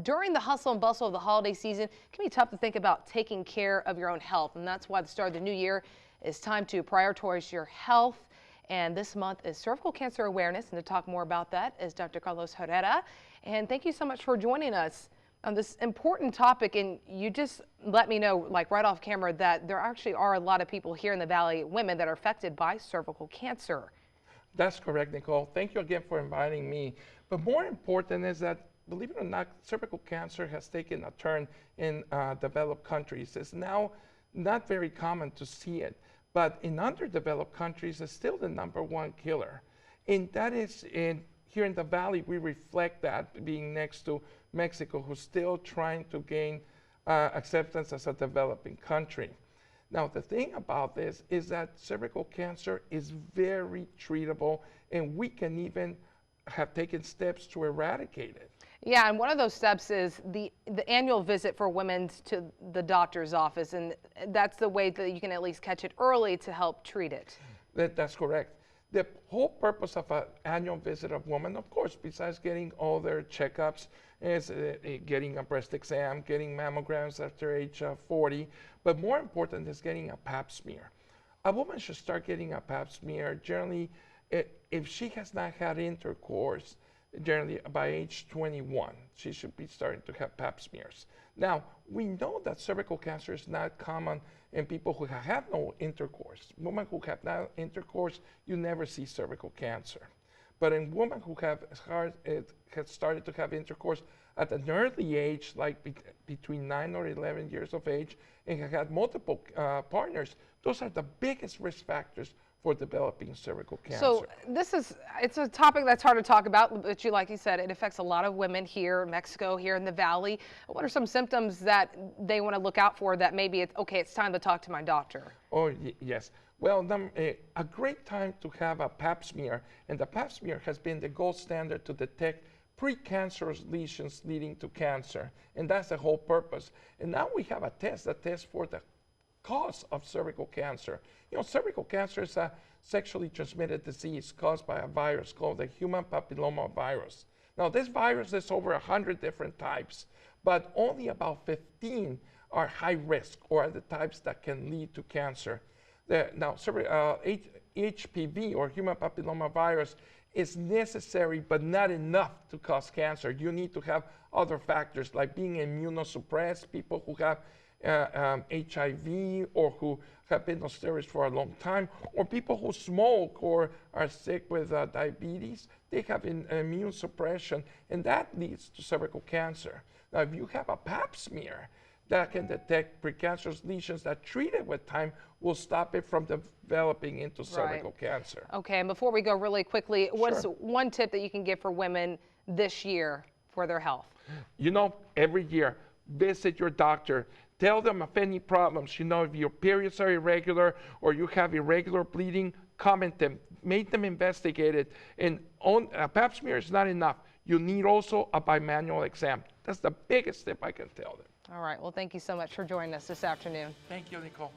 During the hustle and bustle of the holiday season, it can be tough to think about taking care of your own health. And that's why the start of the new year is time to prioritize your health. And this month is cervical cancer awareness. And to talk more about that is Dr. Carlos Herrera. And thank you so much for joining us on this important topic. And you just let me know, like right off camera, that there actually are a lot of people here in the Valley, women that are affected by cervical cancer. That's correct, Nicole. Thank you again for inviting me. But more important is that, believe it or not, cervical cancer has taken a turn in developed countries. It's now not very common to see it, but in underdeveloped countries, it's still the #1 killer. And that is here in the Valley, we reflect that, being next to Mexico, who's still trying to gain acceptance as a developing country. Now, the thing about this is that cervical cancer is very treatable, and we can even have taken steps to eradicate it. Yeah, and one of those steps is the annual visit for women to the doctor's office, and that's the way that you can at least catch it early to help treat it. That's correct. The whole purpose of an annual visit of women, of course, besides getting all their checkups, is getting a breast exam, getting mammograms after age 40, but more important is getting a pap smear. A woman should start getting a pap smear generally if she has not had intercourse. Generally, by age 21, she should be starting to have pap smears. Now, we know that cervical cancer is not common in people who have no intercourse. Women who have no intercourse, you never see cervical cancer. But in women who have started to have intercourse at an early age, like between 9 or 11 years of age, and have had multiple partners, those are the biggest risk factors for developing cervical cancer. So it's a topic that's hard to talk about, but like you said, it affects a lot of women here in Mexico, here in the Valley. What are some symptoms that they want to look out for that maybe it's time to talk to my doctor? Oh, yes. Well, a great time to have a pap smear, and the pap smear has been the gold standard to detect precancerous lesions leading to cancer, and that's the whole purpose. And now we have a test for the cause of cervical cancer. You know, cervical cancer is a sexually transmitted disease caused by a virus called the human papilloma virus. Now, this virus is over 100 different types, but only about 15 are high risk or are the types that can lead to cancer. HPV or human papilloma virus is necessary but not enough to cause cancer. You need to have other factors like being immunosuppressed, people who have HIV or who have been on steroids for a long time, or people who smoke or are sick with diabetes. They have immune suppression, and that leads to cervical cancer. Now, if you have a pap smear that can detect precancerous lesions that treated with time will stop it from developing into cervical cancer. Okay, and before we go really quickly, what's one tip that you can give for women this year for their health? You know, every year, visit your doctor. Tell them of any problems. You know, if your periods are irregular or you have irregular bleeding, comment them. Make them investigate it. And a pap smear is not enough. You need also a bimanual exam. That's the biggest tip I can tell them. All right. Well, thank you so much for joining us this afternoon. Thank you, Nicole.